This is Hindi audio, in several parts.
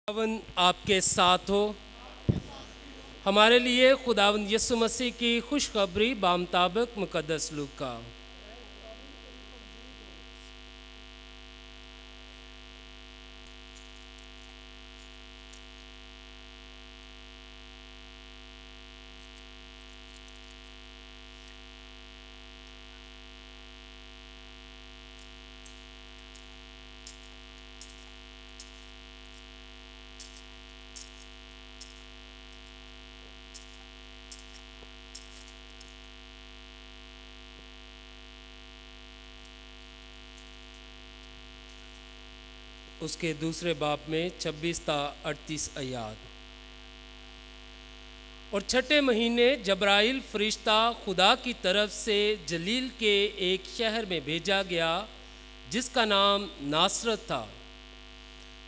खुदावन आपके साथ हो। हमारे लिए खुदावन यीशु मसीह की खुशखबरी बामुताबिक मुकद्दस लूका। उसके दूसरे बाब में 26 ता 38 आयात। और छठे महीने जब्राइल फरिश्ता खुदा की तरफ से जलील के एक शहर में भेजा गया जिसका नाम नासरत था,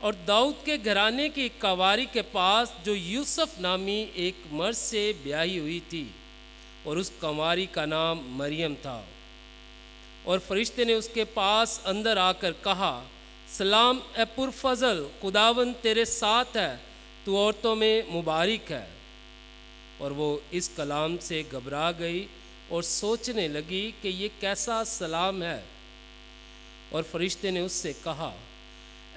और दाऊद के घराने की कवारी के पास जो यूसुफ नामी एक मर्द से ब्याही हुई थी, और उस कंवारी का नाम मरियम था। और फरिश्ते ने उसके पास अंदर आकर कहा, सलाम ए पुरफजल, खुदावन तेरे साथ है, तू औरतों में मुबारक है। और वो इस कलाम से घबरा गई और सोचने लगी कि ये कैसा सलाम है। और फरिश्ते ने उससे कहा,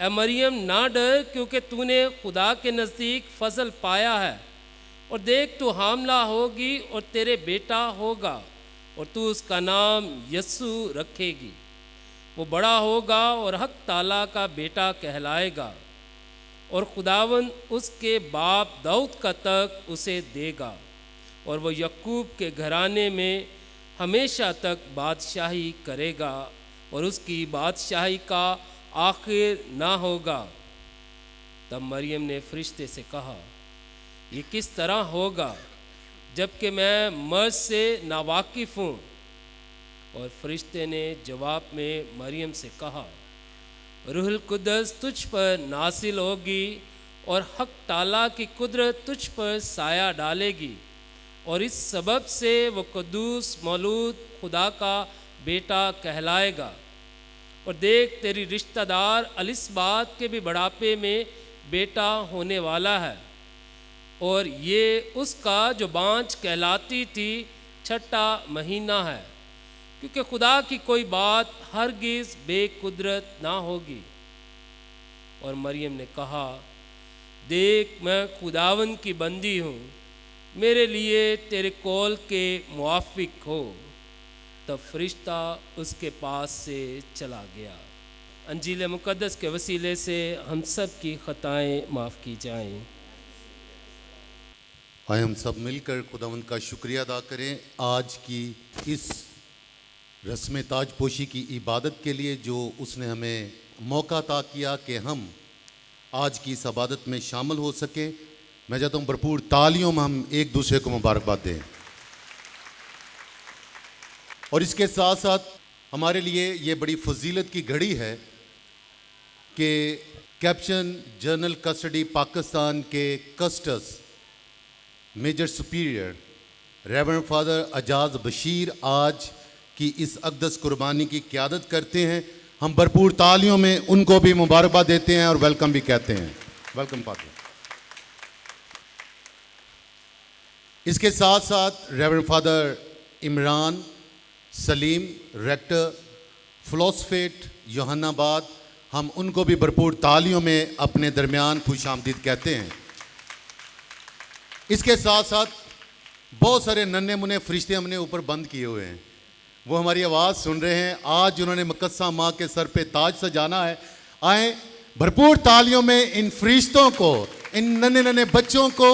ए मरियम ना डर, क्योंकि तूने खुदा के नज़दीक फजल पाया है। और देख, तू हामला होगी और तेरे बेटा होगा, और तू उसका नाम यस्सु रखेगी। वो बड़ा होगा और हक ताला का बेटा कहलाएगा, और खुदावन उसके बाप दाऊद का तख्त उसे देगा, और वह यकूब के घराने में हमेशा तक बादशाही करेगा, और उसकी बादशाही का आखिर ना होगा। तब मरियम ने फरिश्ते से कहा, ये किस तरह होगा जबकि मैं मर्द से नावाकिफ़ हूँ। और फरिश्ते ने जवाब में मरियम से कहा, रूहुल कुद्दस तुझ पर नासिल होगी, और हक ताला की कुदरत तुझ पर साया डालेगी, और इस सबब से वो कुद्दूस मौलूद खुदा का बेटा कहलाएगा। और देख, तेरी रिश्तेदार एलिसबात के भी बुढ़ापे में बेटा होने वाला है, और ये उसका जो बाँझ कहलाती थी छठा महीना है, क्योंकि खुदा की कोई बात हरगिज़ बेकुदरत ना होगी। और मरियम ने कहा, देख, मैं खुदावन की बंदी हूँ, मेरे लिए तेरे कौल के मुआफिक हो। तब फरिश्ता उसके पास से चला गया। अंजील मुक़द्दस के वसीले से हम सब की ख़ताएँ माफ़ की जाएं। आए हम सब मिलकर खुदावंद का शुक्रिया अदा करें आज की इस रस्म ताजपोशी की इबादत के लिए, जो उसने हमें मौका अता किया कि हम आज की इस इबादत में शामिल हो सकें। मैं चाहता हूँ भरपूर तालियों में हम एक दूसरे को मुबारकबाद दें। और इसके साथ साथ हमारे लिए ये बड़ी फजीलत की घड़ी है कि कैप्टन जनरल कस्टडी पाकिस्तान के Custus major superior reverend father Ajaz Bashir आज की इस अक़दस कुर्बानी की क़यादत करते हैं। हम भरपूर तालियों में उनको भी मुबारकबाद देते हैं और वेलकम भी कहते हैं। Welcome father. इसके साथ साथ reverend father Imran Saleem rector philosophate Youhanabad, हम उनको भी भरपूर तालियों में अपने दरमियान खुशामदीद कहते हैं। इसके साथ साथ बहुत सारे नन्हे मुन्ने फरिश्ते हमने ऊपर बंद किए हुए हैं, वो हमारी आवाज़ सुन रहे हैं। आज उन्होंने मुकद्दसा माँ के सर पे ताज सजाना है। आए भरपूर तालियों में इन फरिश्तों को, इन नन्हे नन्हे बच्चों को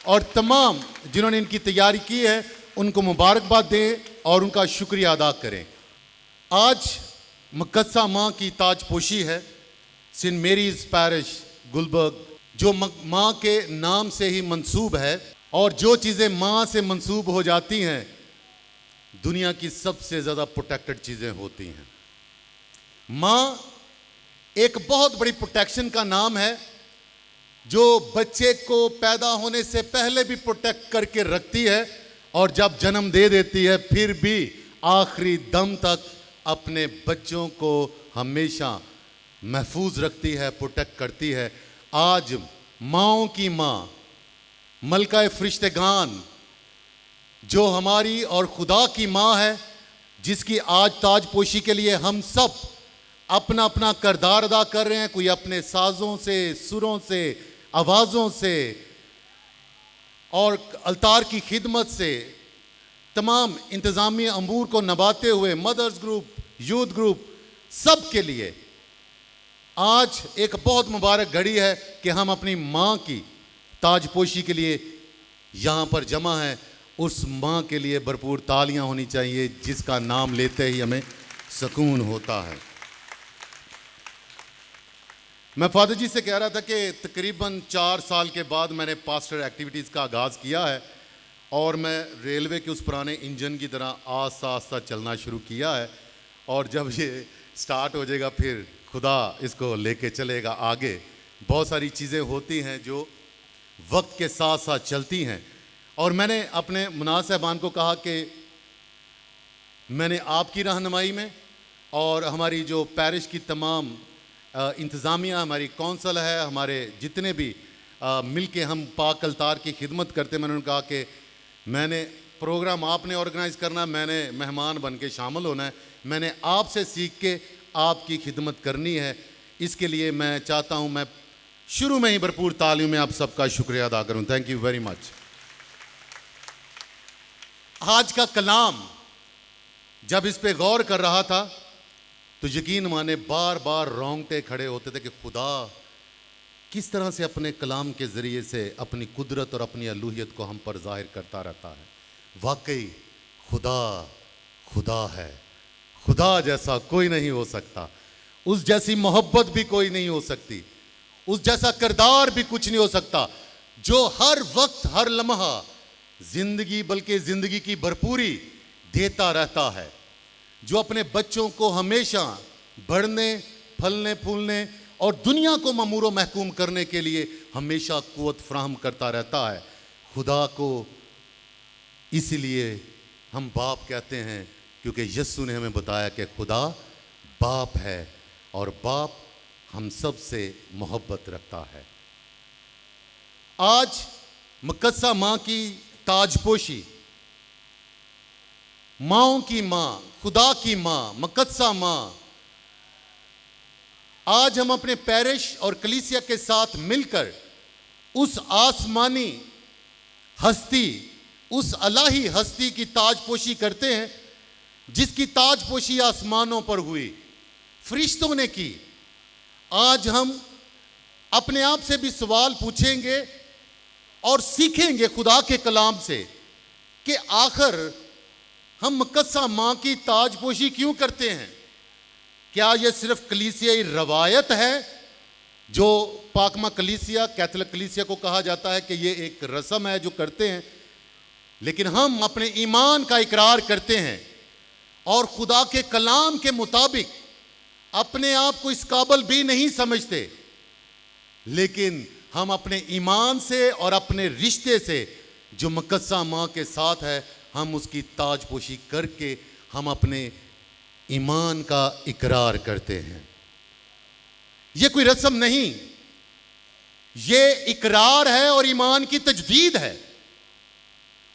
और तमाम जिन्होंने इनकी तैयारी की है उनको मुबारकबाद दें और उनका शुक्रिया अदा करें। आज मुकद्दसा माँ की ताजपोशी है सेंट मेरीज़ पैरिश गुलबर्ग, जो माँ के नाम से ही मंसूब है। और जो चीज़ें माँ से मंसूब हो जाती हैं दुनिया की सबसे ज़्यादा प्रोटेक्टेड चीज़ें होती हैं। माँ एक बहुत बड़ी प्रोटेक्शन का नाम है, जो बच्चे को पैदा होने से पहले भी प्रोटेक्ट करके रखती है, और जब जन्म दे देती है फिर भी आखिरी दम तक अपने बच्चों को हमेशा महफूज रखती है, प्रोटेक्ट करती है। आज माओं की माँ, मलका फरिश्तेगान, जो हमारी और खुदा की माँ है, जिसकी आज ताजपोशी के लिए हम सब अपना अपना किरदार अदा कर रहे हैं। कोई अपने साजों से, सुरों से, आवाज़ों से और अलतार की खिदमत से तमाम इंतज़ामी अमूर को नभाते हुए मदर्स ग्रुप, यूथ ग्रुप, सब के लिए आज एक बहुत मुबारक घड़ी है कि हम अपनी माँ की ताजपोशी के लिए यहाँ पर जमा हैं। उस माँ के लिए भरपूर तालियां होनी चाहिए, जिसका नाम लेते ही हमें सुकून होता है। मैं फादर जी से कह रहा था कि तकरीबन 4 साल के बाद मैंने पास्टर एक्टिविटीज़ का आगाज़ किया है और मैं रेलवे के उस पुराने इंजन की तरह आस्ता आस्ता चलना शुरू किया है, और जब ये स्टार्ट हो जाएगा फिर खुदा इसको लेके चलेगा आगे। बहुत सारी चीज़ें होती हैं जो वक्त के साथ साथ चलती हैं, और मैंने अपने मुनाज़ साहबान को कहा कि मैंने आपकी रहनुमाई में और हमारी जो पैरिश की तमाम इंतज़ामिया, हमारी कौंसल है, हमारे जितने भी मिल के हम पाक अलतार की खिदमत करते, मैंने उन्हें कहा कि मैंने प्रोग्राम आपने ऑर्गेनाइज़ करना, मैंने मेहमान बन के शामिल होना है, मैंने आपसे सीख के आपकी खिदमत करनी है। इसके लिए मैं चाहता हूँ मैं शुरू में ही भरपूर तालियों में आप सबका शुक्रिया अदा करूँ। Thank you very much. आज का कलाम जब इस पे गौर कर रहा था तो यकीन माने बार बार रोंगटे खड़े होते थे कि खुदा किस तरह से अपने कलाम के ज़रिए से अपनी कुदरत और अपनी अलूहियत को हम पर ज़ाहिर करता रहता है। वाकई खुदा खुदा है, खुदा जैसा कोई नहीं हो सकता, उस जैसी मोहब्बत भी कोई नहीं हो सकती, उस जैसा किरदार भी कुछ नहीं हो सकता, जो हर वक्त हर लम्हा जिंदगी बल्कि जिंदगी की भरपूरी देता रहता है, जो अपने बच्चों को हमेशा बढ़ने, फलने, फूलने और दुनिया को ममूरो महकूम करने के लिए हमेशा कुव्वत फराहम करता रहता है। खुदा को इसीलिए हम बाप कहते हैं क्योंकि यीशु ने हमें बताया कि खुदा बाप है और बाप हम सब से मोहब्बत रखता है। आज मुकद्दसा माँ की ताजपोशी, माँओं की माँ, खुदा की माँ, मुकद्दसा माँ, आज हम अपने पैरिश और कलीसिया के साथ मिलकर उस आसमानी हस्ती, उस अलाही हस्ती की ताजपोशी करते हैं जिसकी ताजपोशी आसमानों पर हुई, फरिश्तों ने की। आज हम अपने आप से भी सवाल पूछेंगे और सीखेंगे खुदा के कलाम से कि आखिर हम मुकद्दसा माँ की ताजपोशी क्यों करते हैं। क्या यह सिर्फ कलीसियाई रवायत है, जो पाकमा कलीसिया, कैथोलिक कलीसिया को कहा जाता है कि यह एक रस्म है जो करते हैं, लेकिन हम अपने ईमान का इकरार करते हैं और खुदा के कलाम के मुताबिक अपने आप को इस काबिल भी नहीं समझते, लेकिन हम अपने ईमान से और अपने रिश्ते से जो मुकद्दसा माँ के साथ है, हम उसकी ताजपोशी करके हम अपने ईमान का इकरार करते हैं। यह कोई रस्म नहीं, यह इकरार है और ईमान की तजदीद है।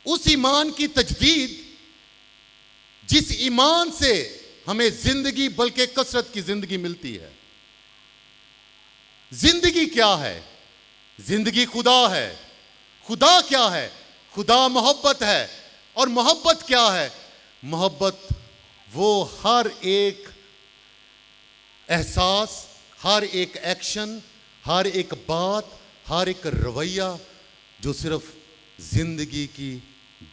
उस ईमान की तजदीद जिस ईमान से हमें जिंदगी बल्कि कसरत की जिंदगी मिलती है। जिंदगी क्या है? जिंदगी खुदा है। खुदा क्या है? खुदा मोहब्बत है। और मोहब्बत क्या है? मोहब्बत वो हर एक एहसास, हर एक एक्शन, हर एक बात, हर एक रवैया जो सिर्फ जिंदगी की,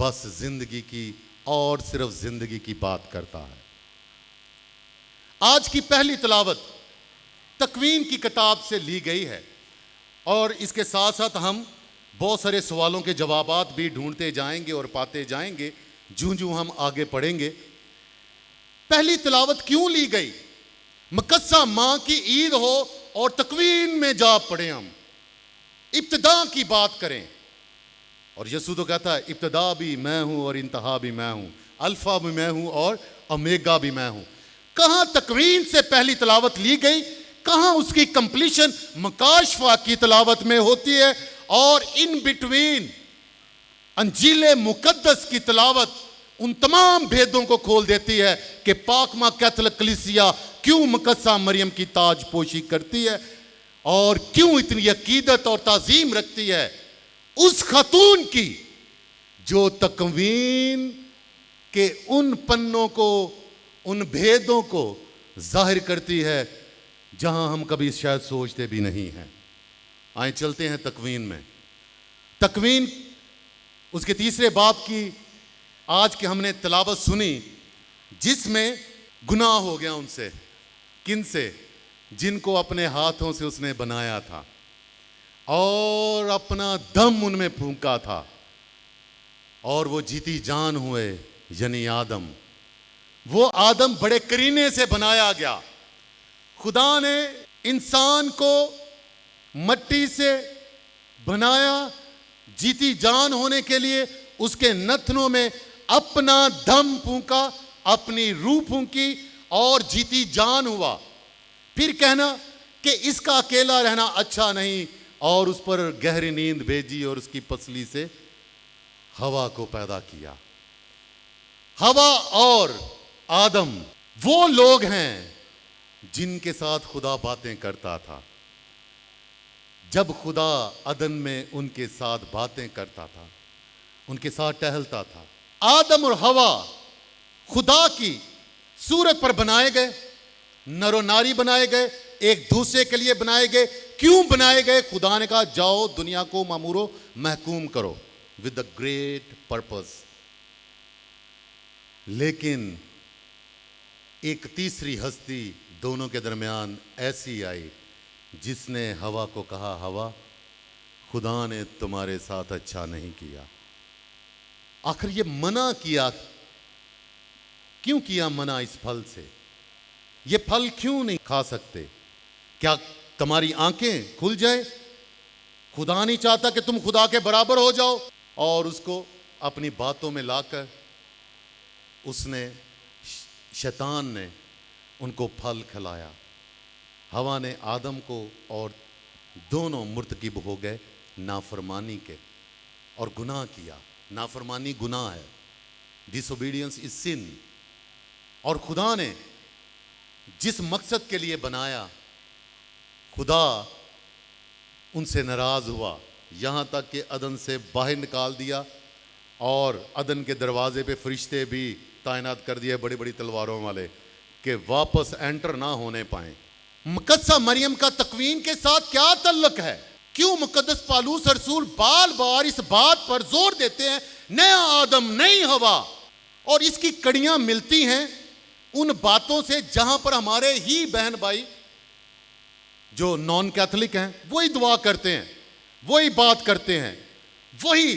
बस जिंदगी की और सिर्फ जिंदगी की बात करता है। आज की पहली तिलावत तकवीन की किताब से ली गई है और इसके साथ साथ हम बहुत सारे सवालों के जवाबात भी ढूंढते जाएंगे और पाते जाएंगे जूं जूं हम आगे पढ़ेंगे। पहली तिलावत क्यों ली गई? मुकद्दसा माँ की ईद हो और तकवीन में जा पढ़े, हम इब्तिदा की बात करें। और यीशु तो कहता है इब्तिदा भी मैं हूं और इंतहा भी मैं हूं, अल्फा भी मैं हूं और ओमेगा भी मैं हूं। कहां तकवीन से पहली तिलावत ली गई कहां उसकी कंप्लीशन मकाशफा की तिलावत में होती है, और इन बिटवीन अंजील मुकद्दस की तिलावत उन तमाम भेदों को खोल देती है कि पाकमा कैथोलिक कलीसिया क्यों मुकद्दसा मरियम की ताजपोशी करती है और क्यों इतनी अकीदत और ताजीम रखती है उस खातून की जो तकवीन के उन पन्नों को, उन भेदों को जाहिर करती है जहां हम कभी शायद सोचते भी नहीं हैं। आए चलते हैं तकवीन में। तकवीन उसके तीसरे बाब की आज के हमने तिलावत सुनी, जिसमें गुनाह हो गया उनसे। किन से? जिनको अपने हाथों से उसने बनाया था और अपना दम उनमें फूंका था, और वो जीती जान हुए, यानी आदम। वो आदम बड़े करीने से बनाया गया। खुदा ने इंसान को मट्टी से बनाया जीती जान होने के लिए। उसके नथनों में अपना दम फूंका, अपनी रूह फूंकी और जीती जान हुआ। फिर कहना कि इसका अकेला रहना अच्छा नहीं, और उस पर गहरी नींद भेजी और उसकी पसली से हवा को पैदा किया। हवा और आदम वो लोग हैं जिनके साथ खुदा बातें करता था। जब खुदा अदन में उनके साथ बातें करता था, उनके साथ टहलता था। आदम और हवा खुदा की सूरत पर बनाए गए, नरो नारी बनाए गए, एक दूसरे के लिए बनाए गए। क्यों बनाए गए? खुदा ने कहा जाओ दुनिया को मामूरो महकूम करो, विद द ग्रेट पर्पस। लेकिन एक तीसरी हस्ती दोनों के दरमियान ऐसी आई जिसने हवा को कहा, हवा खुदा ने तुम्हारे साथ अच्छा नहीं किया। आखिर ये मना किया, क्यों किया मना इस फल से? ये फल क्यों नहीं खा सकते? क्या तुम्हारी आंखें खुल जाए? खुदा नहीं चाहता कि तुम खुदा के बराबर हो जाओ। और उसको अपनी बातों में लाकर उसने, शैतान ने उनको फल खिलाया। हवा ने आदम को, और दोनों मुर्तकिब हो गए नाफरमानी के और गुनाह किया। नाफरमानी गुनाह है, डिसोबीडियंस इज सिन। और खुदा ने जिस मकसद के लिए बनाया, खुदा उनसे नाराज हुआ, यहां तक कि अदन से बाहर निकाल दिया, और अदन के दरवाजे पे फरिश्ते भी तैनात कर दिए बड़ी बड़ी तलवारों वाले कि वापस एंटर ना होने पाए। मुकद्दसा मरियम का तकवीन के साथ क्या तल्लुक है? क्यों मुकद्दस पालूस रसूल बार बार इस बात पर जोर देते हैं, नया आदम नई हवा? और इसकी कड़ियां मिलती हैं उन बातों से जहां पर हमारे ही बहन भाई जो नॉन कैथोलिक हैं वही दुआ करते हैं, वही बात करते हैं, वही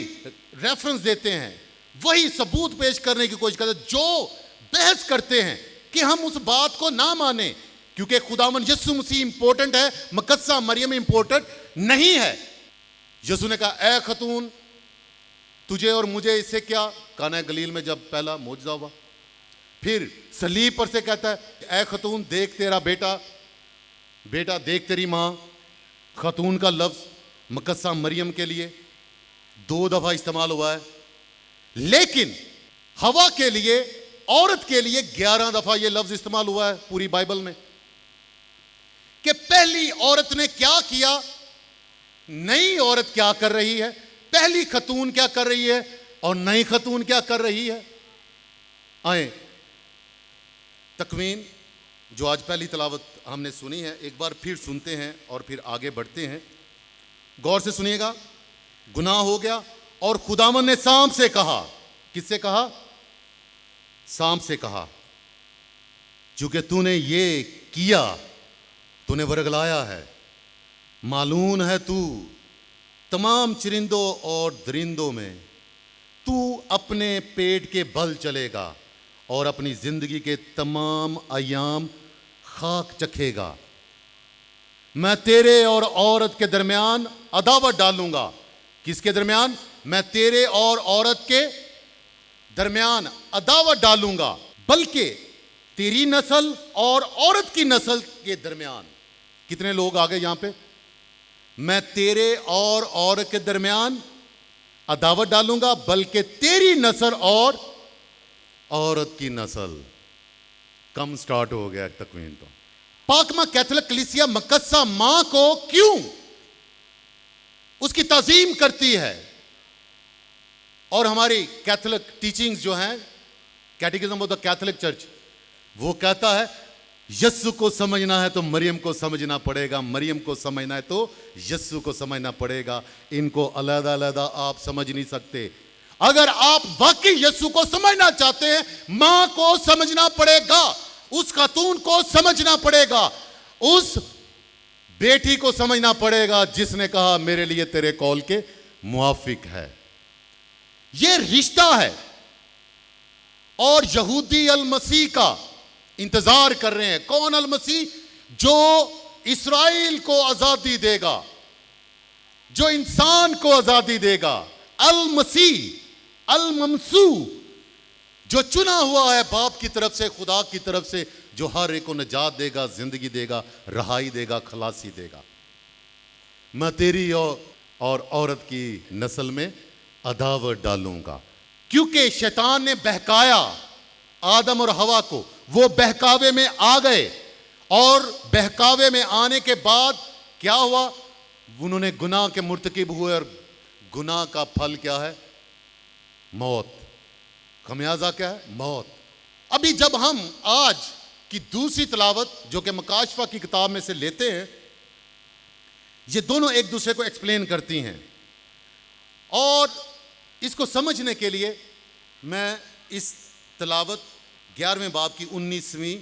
रेफरेंस देते हैं, वही सबूत पेश करने की कोशिश करते हैं, जो बहस करते हैं कि हम उस बात को ना माने क्योंकि खुदावन यीशु मसीह इंपॉर्टेंट है, मुकद्दसा मरियम इंपॉर्टेंट नहीं है। यीशु ने कहा ए खतून तुझे और मुझे इससे क्या? काना गलील में जब पहला मौजज़ा हुआ। फिर सलीब पर से कहता है ए खतून देख तेरा बेटा, बेटा देख तेरी माँ। खतून का लफ्ज मुकद्दसा मरियम के लिए 2 दफा इस्तेमाल हुआ है, लेकिन हवा के लिए, औरत के लिए 11 दफा यह लफ्ज इस्तेमाल हुआ है पूरी बाइबल में। कि पहली औरत ने क्या किया, नई औरत क्या कर रही है, पहली खतून क्या कर रही है और नई खतून क्या कर रही है। आए तकवीन जो आज पहली तिलावत हमने सुनी है, एक बार फिर सुनते हैं और फिर आगे बढ़ते हैं। गौर से सुनिएगा। गुनाह हो गया और खुदावन ने सांप से कहा। किससे कहा? सांप से कहा, चूंकि तूने ये किया, तूने वरगलाया है, मालूम है तू तमाम चरिंदों और दरिंदों में तू अपने पेट के बल चलेगा और अपनी जिंदगी के तमाम अयाम खाक चखेगा। मैं तेरे और औरत के दरमियान अदावत डालूंगा। किसके दरमियान? मैं तेरे और औरत के दरमियान अदावत डालूंगा, बल्कि तेरी नस्ल और औरत की नस्ल के दरमियान। कितने लोग आ गए यहां पे? मैं तेरे और औरत के दरमियान अदावत डालूंगा, बल्कि तेरी नस्ल और औरत की नस्ल। कम स्टार्ट हो गया तकवीन। तो पाकमा कैथोलिक कलीसिया मुकद्दसा मां को क्यों उसकी ताजीम करती है? और हमारी कैथोलिक टीचिंग्स जो हैं, कैटेकिज्म ऑफ द कैथोलिक चर्च, वो कहता है यस्सु को समझना है तो मरियम को समझना पड़ेगा, मरियम को समझना है तो यस्सु को समझना पड़ेगा। इनको अलग अलग आप समझ नहीं सकते। अगर आप वाकई यस्सु को समझना चाहते हैं, मां को समझना पड़ेगा, उस खातून को समझना पड़ेगा, उस बेटी को समझना पड़ेगा जिसने कहा मेरे लिए तेरे कौल के मुआफिक है। यह रिश्ता है। और यहूदी अल मसीह का इंतजार कर रहे हैं। कौन अल मसीह? जो इस्राएल को आजादी देगा, जो इंसान को आजादी देगा। अल मसीह, अल ममसू, जो चुना हुआ है बाप की तरफ से, खुदा की तरफ से, जो हर एक को निजात देगा, जिंदगी देगा, रहाई देगा, खलासी देगा। मैं तेरी और औरत की नस्ल में अदावत डालूंगा। क्योंकि शैतान ने बहकाया आदम और हवा को, वो बहकावे में आ गए, और बहकावे में आने के बाद क्या हुआ? उन्होंने गुनाह के मुर्तकिब हुए, और गुनाह का फल क्या है? मौत। खमियाजा क्या है? मौत। अभी जब हम आज की दूसरी तिलावत जो कि मकाशफा की किताब में से लेते हैं, ये दोनों एक दूसरे को एक्सप्लेन करती हैं। और इसको समझने के लिए मैं इस तिलावत 11वें बाब की 19वीं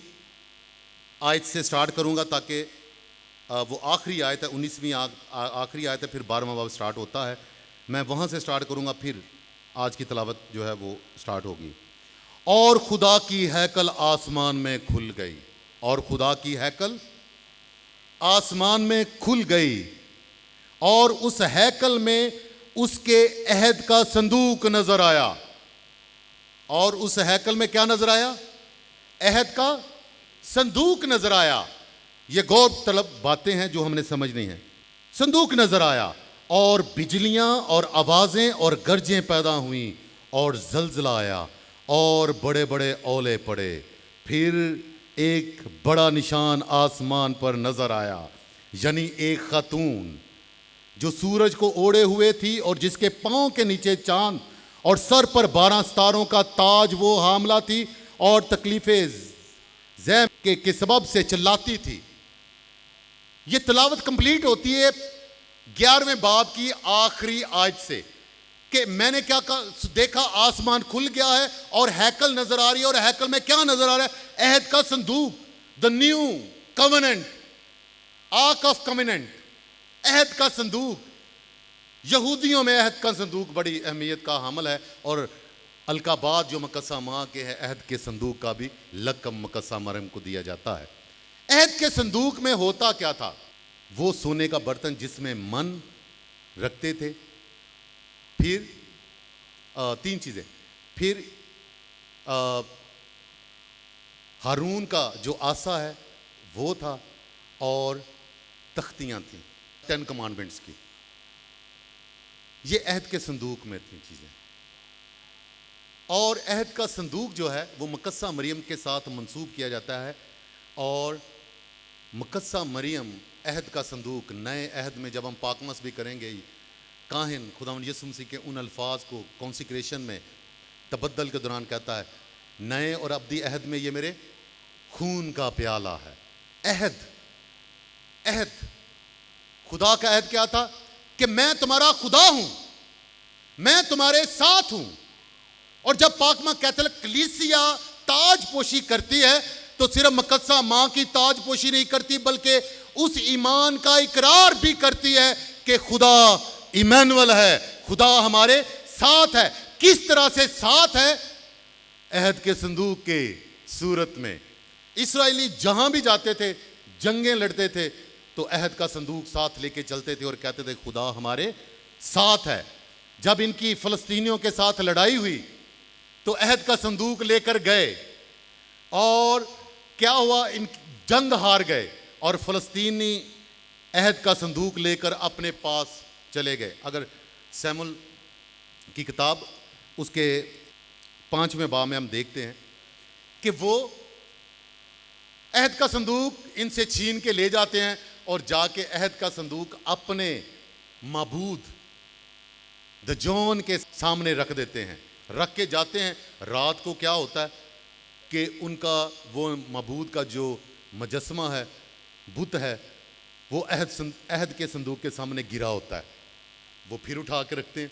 आयत से स्टार्ट करूंगा, ताकि वो आखिरी आयत है, 19वीं आखिरी आयत है, फिर 12वां बाब स्टार्ट होता है। मैं वहां से स्टार्ट करूंगा, फिर आज की तिलावत जो है वो स्टार्ट होगी। और खुदा की हैकल आसमान में खुल गई, और खुदा की हैकल आसमान में खुल गई, और उस हैकल में उसके अहद का संदूक नजर आया। और उस हैकल में क्या नजर आया? अहद का संदूक नजर आया। ये गौर तलब बातें हैं जो हमने समझनी है। संदूक नजर आया, और बिजलियां और आवाजें और गरजें पैदा हुई, और जलजला आया, और बड़े बड़े ओले पड़े। फिर एक बड़ा निशान आसमान पर नजर आया, यानी एक खातून जो सूरज को ओढ़े हुए थी, और जिसके पांव के नीचे चांद, और सर पर 12 सितारों का ताज वो हामला थी, और तकलीफे ज़ैम के सबब से चिल्लाती थी। ये तिलावत कंप्लीट होती है 11वें बाब की आखिरी आयत से, कि मैंने क्या देखा? आसमान खुल गया है, और हैकल नजर आ रही है, और हैकल में क्या नजर आ रहा है? अहद का संदूक, the new covenant, ark of covenant, अहद का संदूक। यहूदियों में अहद का संदूक बड़ी अहमियत का हामिल है, और अलकाबाद जो मुकद्दसा मां के है, अहद के संदूक का भी लक़ब मुकद्दसा मरियम को दिया जाता है। अहद के संदूक में होता क्या था? वो सोने का बर्तन जिसमें मन रखते थे, फिर 3 चीजें, फिर हारून का जो आसा है वो था, और तख्तियां थी 10 कमांडमेंट्स की। ये अहद के संदूक में थी चीजें। और अहद का संदूक जो है वो मुकद्दसा मरियम के साथ मंसूब किया जाता है, और मुकद्दसा मरियम अहद का संदूक नए अहद में जब हम पाकमस भी करेंगे, काहिन खुदावंद यीशु मसीह के उन अल्फाज को कॉन्सिक्रेशन में तबद्दल के दौरान कहता है, नए और अब्दी अहद में ये मेरे खून का प्याला है। अहद, अहद, खुदा का अहद क्या था? कि मैं तुम्हारा खुदा हूं, मैं तुम्हारे साथ हूं। और जब पाकमा कैथोलिक कलीसिया ताजपोशी करती है, तो सिर्फ मुकद्दसा मां की ताजपोशी नहीं करती, बल्कि उस ईमान का इकरार भी करती है कि खुदा इमैनुअल है, खुदा हमारे साथ है। किस तरह से साथ है? अहद के संदूक के सूरत में। इस्राएली जहां भी जाते थे, जंगें लड़ते थे, तो अहद का संदूक साथ लेके चलते थे और कहते थे खुदा हमारे साथ है। जब इनकी फलस्तीनियों के साथ लड़ाई हुई तो अहद का संदूक लेकर गए, और क्या हुआ? इन जंग हार गए, और फलस्तीनी अहद का संदूक लेकर अपने पास चले गए। अगर सैमुअल की किताब उसके 5वें बाब में हम देखते हैं कि वो अहद का संदूक इनसे छीन के ले जाते हैं और जाके अहद का संदूक अपने माबूद दजोन के सामने रख देते हैं। रख के जाते हैं। रात को क्या होता है कि उनका वो माबूद का जो मुजस्समा है, बुत है, वो अहद के संदूक के सामने गिरा होता है। वो फिर उठा के रखते हैं।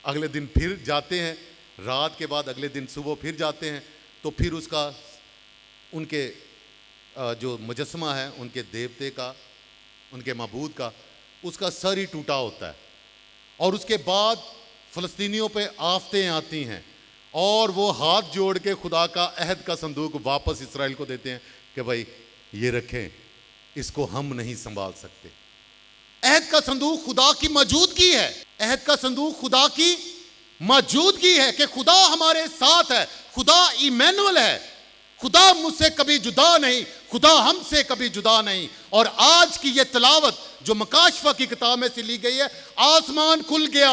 अगले दिन फिर जाते हैं, रात के बाद अगले दिन सुबह फिर जाते हैं, तो फिर उसका उनके जो मुजस्समा है उनके देवते का, उनके माबूद का, उसका सर ही टूटा होता है। और उसके बाद फ़लस्तीनियों पे आफतें आती हैं और वो हाथ जोड़ के खुदा का अहद का संदूक वापस इसराइल को देते हैं कि भाई ये रखें, इसको हम नहीं संभाल सकते। अहद का संदूक खुदा की मौजूदगी है। अहद का संदूक खुदा की मौजूदगी है कि खुदा हमारे साथ है, खुदा इमैनुअल है, खुदा मुझसे कभी जुदा नहीं, खुदा हमसे कभी जुदा नहीं। और आज की ये तिलावत जो मकाशफा की किताब में से ली गई है, आसमान खुल गया,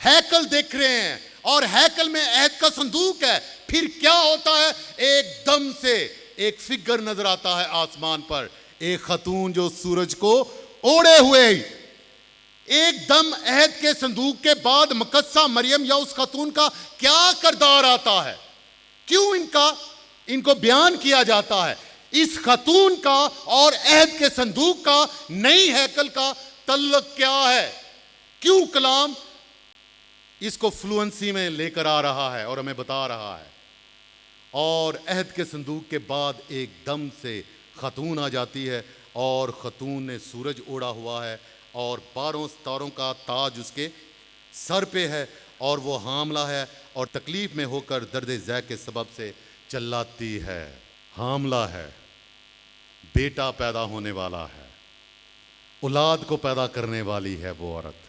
हैकल देख रहे हैं और हैकल में अहद का संदूक है। फिर क्या होता है, एकदम से एक फिगर नजर आता है आसमान पर, एक खतून जो सूरज को ओढ़े हुए। एकदम अहद के संदूक के बाद मुकद्दसा मरियम या उस खतून का क्या किरदार आता है, क्यों इनको बयान किया जाता है। इस खतून का और अहद के संदूक का, नई हैकल का तल्लुक क्या है, क्यों कलाम इसको फ्लुएंसी में लेकर आ रहा है और हमें बता रहा है। और अहद के संदूक के बाद एकदम से खतून आ जाती है और खतून ने सूरज ओढ़ा हुआ है और 12 सितारों का ताज उसके सर पे है और वो हामला है और तकलीफ में होकर दर्द ज़ैक के सबब से चिल्लाती है। हामला है, बेटा पैदा होने वाला है, औलाद को पैदा करने वाली है वो औरत।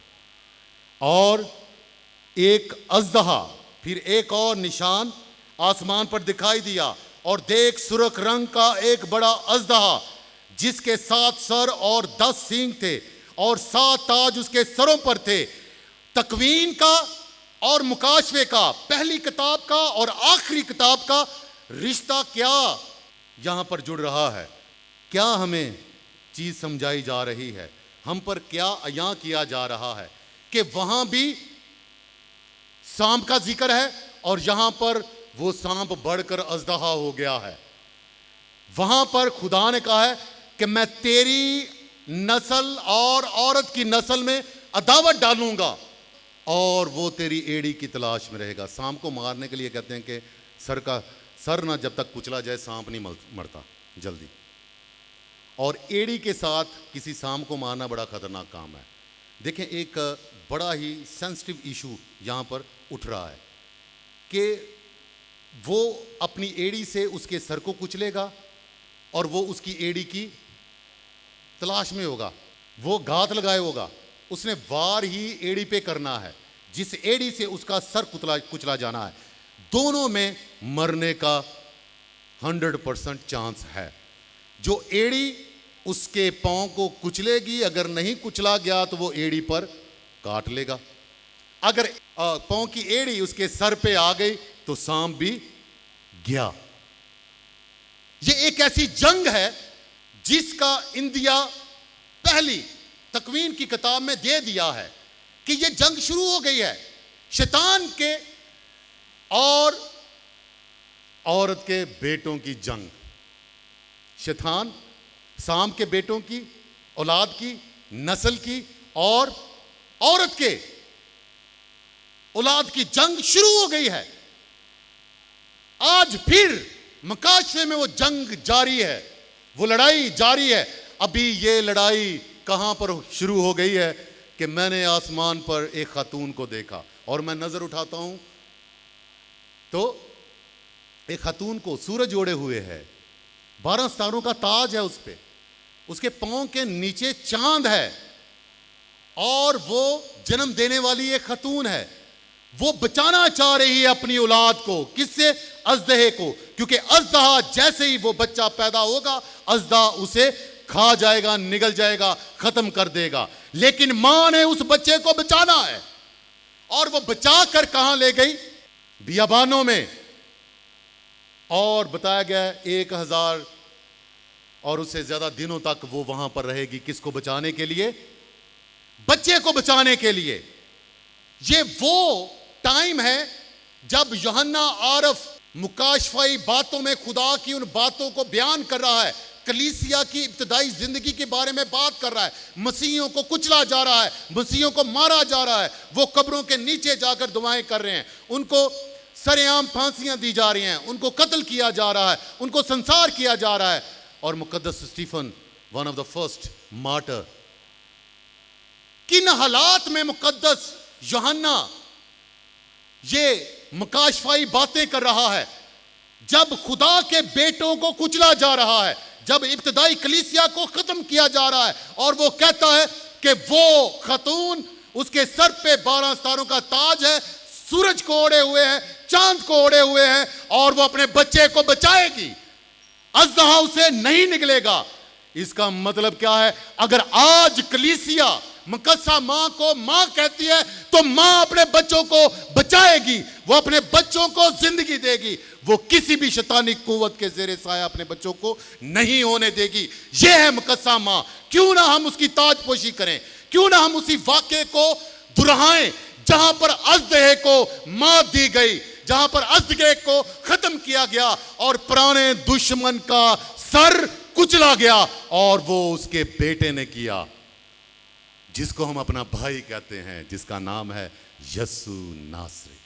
और एक अज़दहा, फिर एक और निशान आसमान पर दिखाई दिया और देख सुर्ख रंग का एक बड़ा अज़दहा जिसके 7 सर और 10 सींग थे और 7 ताज उसके सरों पर थे। तकवीन का और मुकाशफे का, पहली किताब का और आखिरी किताब का रिश्ता क्या यहां पर जुड़ रहा है, क्या हमें चीज समझाई जा रही है, हम पर क्या अयां किया जा रहा है कि वहां भी सांप का जिक्र है और यहां पर वो सांप बढ़कर अज़दहा हो गया है। वहां पर खुदा ने कहा है कि मैं तेरी नस्ल और औरत की नस्ल में अदावत डालूंगा और वो तेरी एड़ी की तलाश में रहेगा। सांप को मारने के लिए कहते हैं कि सर ना जब तक कुचला जाए सांप नहीं मरता जल्दी, और एड़ी के साथ किसी सांप को मारना बड़ा खतरनाक काम है। देखें, एक बड़ा ही सेंसिटिव इशू यहाँ पर उठ रहा है कि वो अपनी एड़ी से उसके सर को कुचलेगा और वो उसकी एड़ी की तलाश में होगा, वो घात लगाए होगा, उसने वार ही एड़ी पे करना है जिस एड़ी से उसका सर कुचला जाना है। दोनों में मरने का 100% चांस है। जो एड़ी उसके पांव को कुचलेगी, अगर नहीं कुचला गया तो वो एड़ी पर काट लेगा। अगर पांव की एड़ी उसके सर पे आ गई तो सांप भी गया। ये एक ऐसी जंग है जिसका इंदिया पहली तकवीन की किताब में दे दिया है कि ये जंग शुरू हो गई है, शैतान के और औरत के बेटों की जंग। शैतान सांप के बेटों की, औलाद की, नस्ल की और औरत के औलाद की जंग शुरू हो गई है। आज फिर मकाशफे में वो जंग जारी है, वो लड़ाई जारी है। अभी ये लड़ाई कहां पर शुरू हो गई है कि मैंने आसमान पर एक खातून को देखा और मैं नजर उठाता हूं तो एक खातून को सूरज ओढ़े हुए है, 12 सितारों का ताज है उस पे, उसके पांव के नीचे चांद है और वो जन्म देने वाली एक खातून है। वो बचाना चाह रही है अपनी औलाद को, किससे? अज़दहे को, क्योंकि अज़दहा जैसे ही वो बच्चा पैदा होगा अज़दहा उसे खा जाएगा, निगल जाएगा, खत्म कर देगा। लेकिन मां ने उस बच्चे को बचाना है, और वो बचा कर कहां ले गई? बियाबानों में। और बताया गया 1000 और उससे ज्यादा दिनों तक वो वहां पर रहेगी। किसको बचाने के लिए? बच्चे को बचाने के लिए। ये वो टाइम है जब यूहन्ना आरफ मुकाशफाई बातों में खुदा की उन बातों को बयान कर रहा है, कलीसिया की इब्तदाई जिंदगी के बारे में बात कर रहा है। मसीहियों को कुचला जा रहा है, मसीहियों को मारा जा रहा है, वो कब्रों के नीचे जाकर दुआएं कर रहे हैं, उनको सरेआम फांसियां दी जा रही हैं, उनको कत्ल किया जा रहा है, उनको संसार किया जा रहा है। और मुकद्दस Stephen, one of the first martyr, किन हालात में मुकद्दस यूहन्ना ये मुकाशफाई बातें कर रहा है? जब खुदा के बेटों को कुचला जा रहा है, जब इब्तदाई कलीसिया को खत्म किया जा रहा है, और वो कहता है कि वो खतून, उसके सर पे 12 सितारों का ताज है, सूरज को ओढ़े हुए है, चांद को ओढ़े हुए है, और वो अपने बच्चे को बचाएगी, अज़दहा उसे नहीं निकलेगा। इसका मतलब क्या है? अगर आज कलीसिया मुकद्दसा मां को मां कहती है, तो मां अपने बच्चों को बचाएगी, वो अपने बच्चों को जिंदगी देगी, वो किसी भी शैतानी कुव्वत के ज़ेरे साया अपने बच्चों को नहीं होने देगी। ये है मुकद्दसा मां। क्यों ना हम उसकी ताजपोशी करें, क्यों ना हम उसी वाक़े को दोहराएं जहां पर अज़दहे को मात दी गई, जहां पर अज़दहे को खत्म किया गया और पुराने दुश्मन का सर कुचला गया, और वो उसके बेटे ने किया, जिसको हम अपना भाई कहते हैं, जिसका नाम है यीशु नासरी,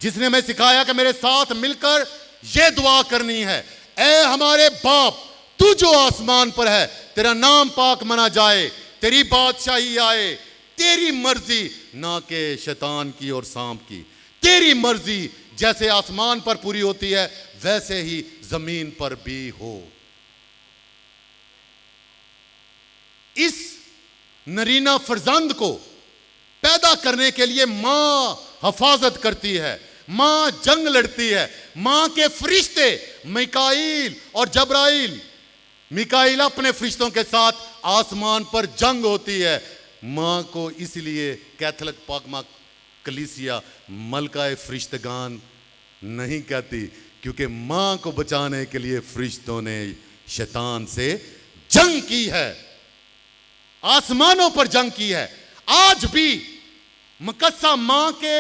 जिसने हमें सिखाया कि मेरे साथ मिलकर यह दुआ करनी है, ऐ हमारे बाप, तू जो आसमान पर है, तेरा नाम पाक मना जाए, तेरी बादशाही आए, तेरी मर्जी, ना के शैतान की और सांप की, तेरी मर्जी जैसे आसमान पर पूरी होती है वैसे ही जमीन पर भी हो। इस नरीना फरजंद को पैदा करने के लिए मां हिफाजत करती है, मां जंग लड़ती है, मां के फरिश्ते मिकाईल और जबराइल, मिकाईल अपने फरिश्तों के साथ आसमान पर जंग होती है। मां को इसलिए कैथोलिक पाकमा कलीसिया मलकाए फरिश्तगान नहीं कहती, क्योंकि मां को बचाने के लिए फरिश्तों ने शैतान से जंग की है, आसमानों पर जंग की है। आज भी मुकद्दसा मां के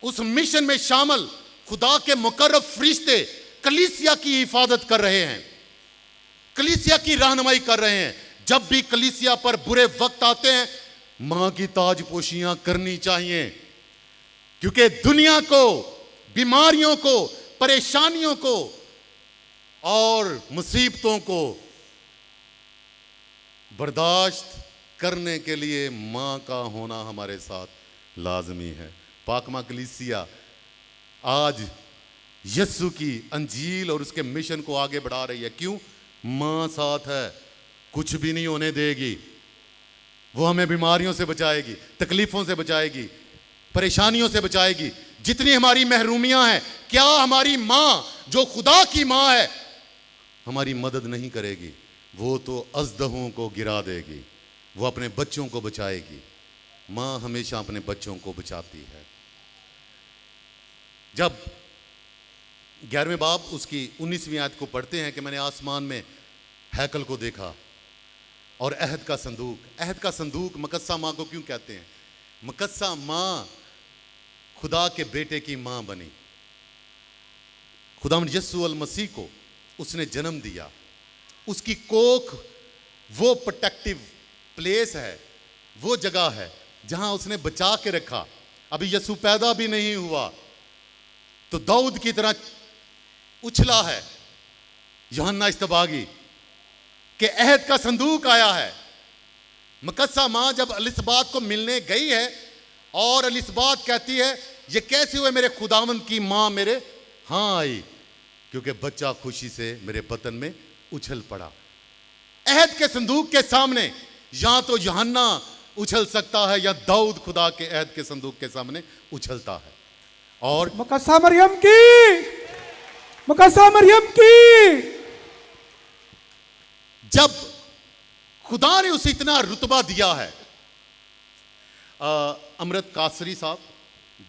उस मिशन में शामिल खुदा के मुकर्रब फरिश्ते कलीसिया की हिफाजत कर रहे हैं, कलीसिया की रहनुमाई कर रहे हैं। जब भी कलीसिया पर बुरे वक्त आते हैं, मां की ताजपोशियां करनी चाहिए, क्योंकि दुनिया को, बीमारियों को, परेशानियों को और मुसीबतों को बर्दाश्त करने के लिए मां का होना हमारे साथ लाजमी है। पाकमा कलीसिया आज यीशु की अंजील और उसके मिशन को आगे बढ़ा रही है। क्यों? मां साथ है, कुछ भी नहीं होने देगी। वो हमें बीमारियों से बचाएगी, तकलीफों से बचाएगी, परेशानियों से बचाएगी। जितनी हमारी महरूमियां हैं, क्या हमारी मां जो खुदा की मां है हमारी मदद नहीं करेगी? वो तो अज़दहों को गिरा देगी, वो अपने बच्चों को बचाएगी। मां हमेशा अपने बच्चों को बचाती है। जब 11वें बाब उसकी 19वीं आयत को पढ़ते हैं कि मैंने आसमान में हैकल को देखा और अहद का संदूक। अहद का संदूक मुकद्दसा मां को क्यों कहते हैं? मुकद्दसा मां खुदा के बेटे की मां बनी। खुदावंद यीशु अल मसीह को उसने जन्म दिया। उसकी कोख वो प्रोटेक्टिव प्लेस है, वो जगह है जहां उसने बचा के रखा। अभी यीशु पैदा भी नहीं हुआ तो दाऊद की तरह उछला है यूहन्ना इस्तबागी कि अहद का संदूक आया है। मुकद्दसा मां जब एलिसबात को मिलने गई है और एलिसबात कहती है, ये कैसे हुए मेरे खुदावंद की मां मेरे हां आई, क्योंकि बच्चा खुशी से मेरे बतन में उछल पड़ा। अहद के संदूक के सामने या तो यूहन्ना उछल सकता है या दाऊद खुदा के अहद के संदूक के सामने उछलता है। और मुकद्दसा मरियम की, मुकद्दसा मरियम की। जब खुदा ने उसे इतना रुतबा दिया है। अमृत कासरी साहब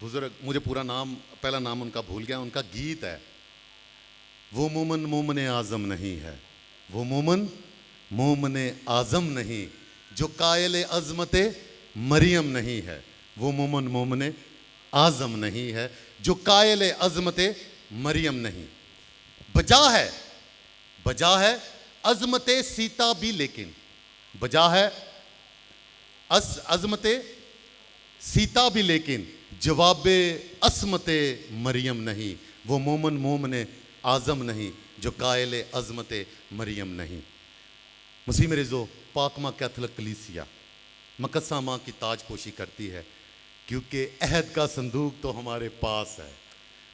बुजुर्ग, मुझे पूरा नाम, पहला नाम उनका भूल गया, उनका गीत है, वो मोमन मोमने आजम नहीं है, वो मोमन मोमने आजम नहीं, जो कायल अजमते मरियम नहीं है, वो मोमन मोमने आजम नहीं है, जो कायल अजमते मरियम नहीं। बजा है अजमते सीता भी, लेकिन बजा है अजमते सीता भी, लेकिन जवाबे असमते मरियम नहीं, वो मोमन मोमने आजम नहीं, जो कायल अजमते मरियम नहीं। मसीह में रिजो पाकमा कैथलिक कलीसिया मकद्सा माँ की ताजपोशी करती है, क्योंकि अहद का संदूक तो हमारे पास है।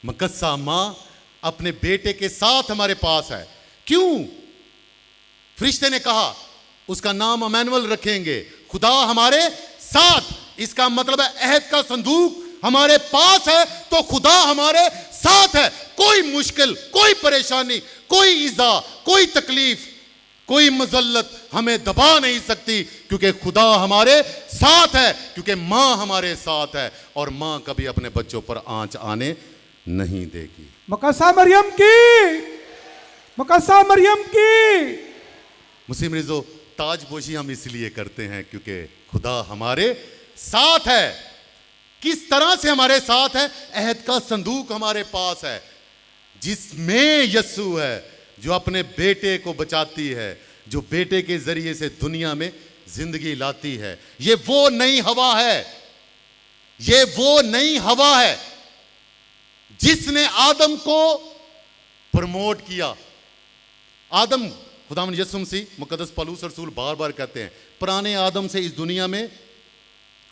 मकद्सा माँ अपने बेटे के साथ हमारे पास है। क्यों? फरिश्ते ने कहा उसका नाम अमैनुअल रखेंगे, खुदा हमारे साथ। इसका मतलब है अहद का संदूक हमारे पास है तो खुदा हमारे साथ है। कोई मुश्किल, कोई परेशानी, कोई इज़ा, कोई तकलीफ, कोई मजल्लत हमें दबा नहीं सकती, क्योंकि खुदा हमारे साथ है, क्योंकि माँ हमारे साथ है और माँ कभी अपने बच्चों पर आंच आने नहीं देगी। मकद्सा मरियम की, मकद्सा मरियम की। मुस्लिम रिजो ताजपोशी हम इसलिए करते हैं क्योंकि खुदा हमारे साथ है। किस तरह से हमारे साथ है? अहद का संदूक हमारे पास है, जिसमें यस्सु है, जो अपने बेटे को बचाती है, जो बेटे के जरिए से दुनिया में जिंदगी लाती है। ये वो नई हवा है, ये वो नई हवा है जिसने आदम को प्रमोट किया। आदम, खुदावंद यीशु मसीह, मुकद्दस पौलुस रसूल बार बार कहते हैं, पुराने आदम से इस दुनिया में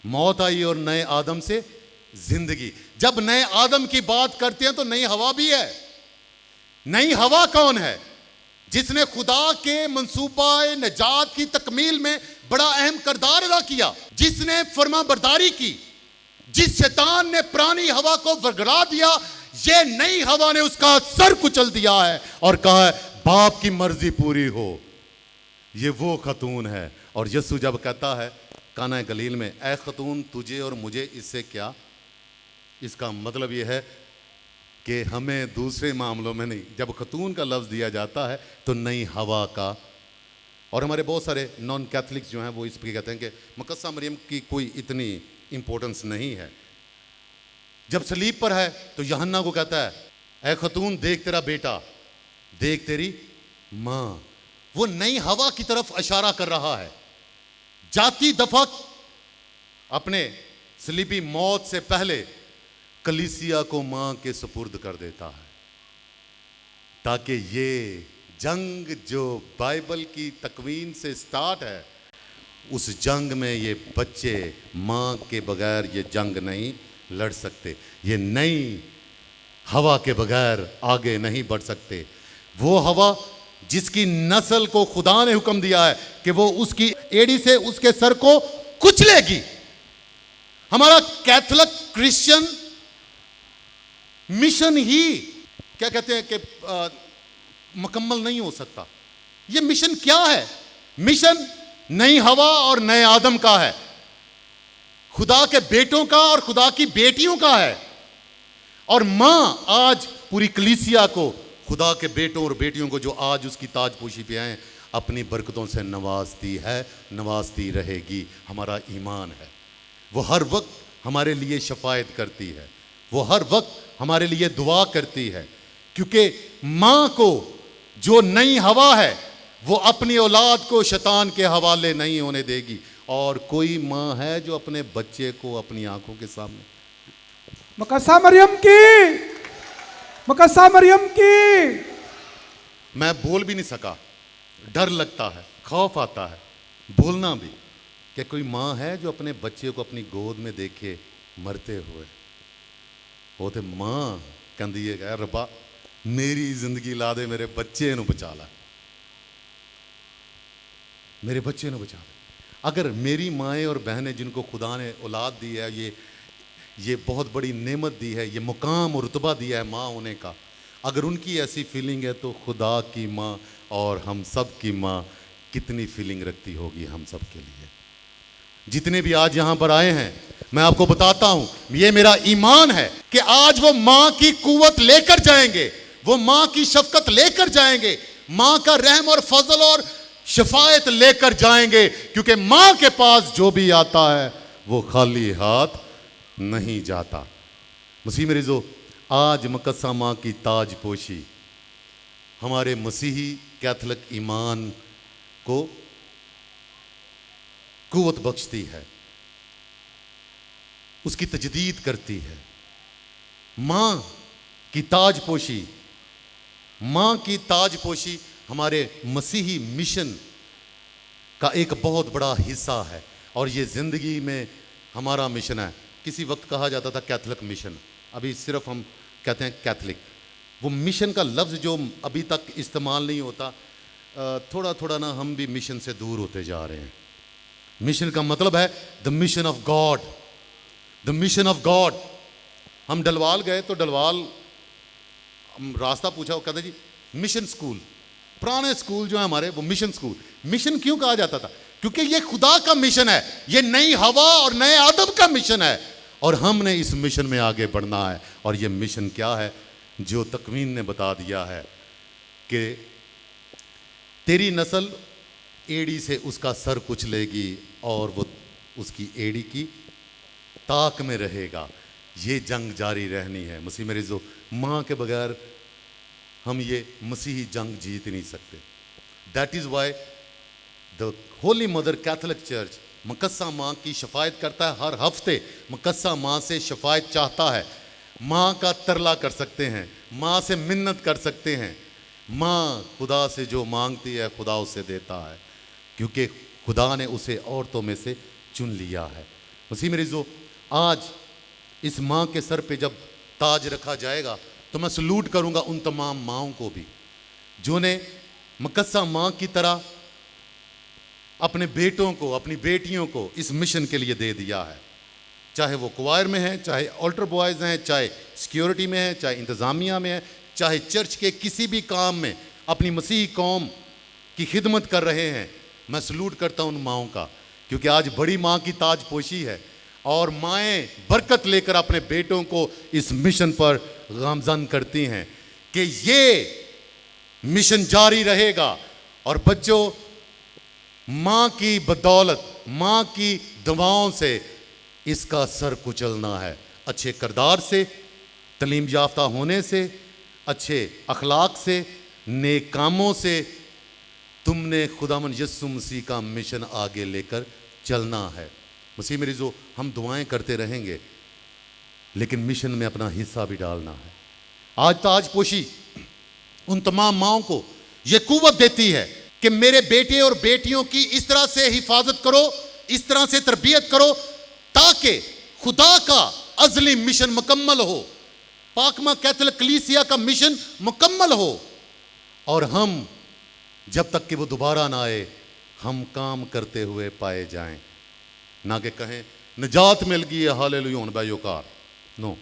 मौत आई और नए आदम से जिंदगी। जब नए आदम की बात करते हैं तो नई हवा भी है। नई हवा कौन है? जिसने खुदा के मंसूबा निजात की तकमील में बड़ा अहम किरदार अदा किया, जिसने फरमाबरदारी की, जिस शैतान ने पुरानी हवा को वरगला दिया, ये नई हवा ने उसका सर कुचल दिया है और कहा है बाप की मर्जी पूरी हो। ये वो खतून है। और यीशु जब कहता है काना गलील में, ऐ खतून तुझे और मुझे इससे क्या, इसका मतलब यह है कि हमें दूसरे मामलों में नहीं, जब खतून का लफ्ज़ दिया जाता है तो नई हवा का। और हमारे बहुत सारे नॉन कैथलिक्स जो हैं वो इस पर कहते हैं कि मकद्सा मरियम की कोई इतनी इंपॉर्टेंस नहीं है। जब सलीब पर है तो यूहन्ना को कहता है, ऐ खतून देख तेरा बेटा, देख तेरी माँ। वो नई हवा की तरफ इशारा कर रहा है। जाती दफा अपने सलीबी मौत से पहले कलीसिया को मां के सुपुर्द कर देता है, ताकि ये जंग जो बाइबल की तकवीन से स्टार्ट है, उस जंग में ये बच्चे मां के बगैर ये जंग नहीं लड़ सकते। ये नई हवा के बगैर आगे नहीं बढ़ सकते। वो हवा जिसकी नस्ल को खुदा ने हुक्म दिया है कि वो उसकी एड़ी से उसके सर को कुचलेगी। हमारा कैथलिक क्रिश्चियन मिशन ही क्या कहते हैं कि मुकम्मल नहीं हो सकता। ये मिशन क्या है? मिशन नई हवा और नए आदम का है, खुदा के बेटों का और खुदा की बेटियों का है। और मां आज पूरी कलीसिया को, खुदा के बेटों और बेटियों को जो आज उसकी ताजपोशी पे आए, अपनी बरकतों से नवाजती है, नवाजती रहेगी। हमारा ईमान है। वो हर वक्त हमारे लिए शफायत करती है, वो हर वक्त हमारे लिए दुआ करती है, क्योंकि माँ को जो नई हवा है वो अपनी औलाद को शैतान के हवाले नहीं होने देगी। और कोई माँ है जो अपने बच्चे को अपनी आंखों के सामने, मकद्सा मरियम की, मकद्सा मरियम की। मैं बोल भी नहीं सका, डर लगता है, खौफ आता है बोलना भी, कि कोई माँ है जो अपने बच्चे को अपनी गोद में देखे मरते हुए। वो तो माँ कहती है, रब्बा मेरी जिंदगी ला दे, मेरे बच्चे नू बचा ला, मेरे बच्चे नू बचा दे। अगर मेरी माएँ और बहनें जिनको खुदा ने औलाद दी है, ये बहुत बड़ी नेमत दी है, ये मुकाम और रुतबा दिया है माँ होने का, अगर उनकी ऐसी फीलिंग है तो खुदा की माँ और हम सब की माँ कितनी फीलिंग रखती होगी हम सब के लिए। जितने भी आज यहां पर आए हैं, मैं आपको बताता हूं, ये मेरा ईमान है कि आज वो मां की कुव्वत लेकर जाएंगे, वो मां की शफकत लेकर जाएंगे, मां का रहम और फजल और शफायत लेकर जाएंगे, क्योंकि मां के पास जो भी आता है वो खाली हाथ नहीं जाता। मसीह में रिजो, आज मुकद्दसा मां की ताजपोशी हमारे मसीही कैथोलिक ईमान को कुव्वत बख्शती है, उसकी तजदीद करती है। मां की ताजपोशी, मां की ताजपोशी हमारे मसीही मिशन का एक बहुत बड़ा हिस्सा है, और ये जिंदगी में हमारा मिशन है। किसी वक्त कहा जाता था कैथोलिक मिशन, अभी सिर्फ हम कहते हैं कैथोलिक। वो मिशन का लफ्ज़ जो अभी तक इस्तेमाल नहीं होता, थोड़ा थोड़ा ना हम भी मिशन से दूर होते जा रहे हैं। मिशन का मतलब है the mission of God, the mission of God. हम डलवाल गए तो डलवाल रास्ता पूछा, वो कहते जी मिशन स्कूल, पुराने स्कूल जो है हमारे वो मिशन स्कूल। मिशन क्यों कहा जाता था? क्योंकि ये खुदा का मिशन है, ये नई हवा और नए आदम का मिशन है, और हमने इस मिशन में आगे बढ़ना है। और ये मिशन क्या है? जो तकवीन ने बता दिया है कि तेरी नस्ल एड़ी से उसका सर कुचलेगी और वो उसकी एड़ी की ताक में रहेगा। ये जंग जारी रहनी है। मसीह मेरी जो माँ के बगैर हम ये मसीही जंग जीत नहीं सकते। That is why the holy mother catholic church मुकद्दसा माँ की शफायत करता है। हर हफ्ते मुकद्दसा माँ से शफायत चाहता है। माँ का तरला कर सकते हैं, माँ से मिन्नत कर सकते हैं। माँ खुदा से जो मांगती है खुदा उसे देता है, क्योंकि खुदा ने उसे औरतों में से चुन लिया है। मसीह मेरी जो आज इस माँ के सर पे जब ताज रखा जाएगा तो मैं सलूट करूँगा उन तमाम माँओं को भी जो ने मुकद्दसा माँ की तरह अपने बेटों को, अपनी बेटियों को इस मिशन के लिए दे दिया है। चाहे वो क्वायर में हैं, चाहे ऑल्टर बॉयज़ हैं, चाहे सिक्योरिटी में हैं, चाहे इंतज़ामिया में हैं, चाहे चर्च के किसी भी काम में अपनी मसीही कौम की खिदमत कर रहे हैं। मैं सलूट करता हूँ उन माँओं का, क्योंकि आज बड़ी माँ की ताजपोशी है और माएँ बरकत लेकर अपने बेटों को इस मिशन पर गामज़न करती हैं कि ये मिशन जारी रहेगा। और बच्चों, माँ की बदौलत, माँ की दुआओं से इसका सर कुचलना है। अच्छे किरदार से, तालीम याफ्ता होने से, अच्छे अखलाक से, नेक कामों से तुमने खुदावन यीशु मसीह का मिशन आगे लेकर चलना है। मसीह मेरी जो हम दुआएं करते रहेंगे, लेकिन मिशन में अपना हिस्सा भी डालना है। आज ताजपोशी उन तमाम माँओं को ये कुव्वत देती है कि मेरे बेटे और बेटियों की इस तरह से हिफाजत करो, इस तरह से तरबियत करो ताकि खुदा का अज़ली मिशन मुकम्मल हो, पाकमा कैथोलिक कलीसिया का मिशन मुकम्मल हो, और हम जब तक कि वो दोबारा ना आए हम काम करते हुए पाए जाएं। ना कि कहें निजात मिल गई है हालेलुया बैयोकार। नो,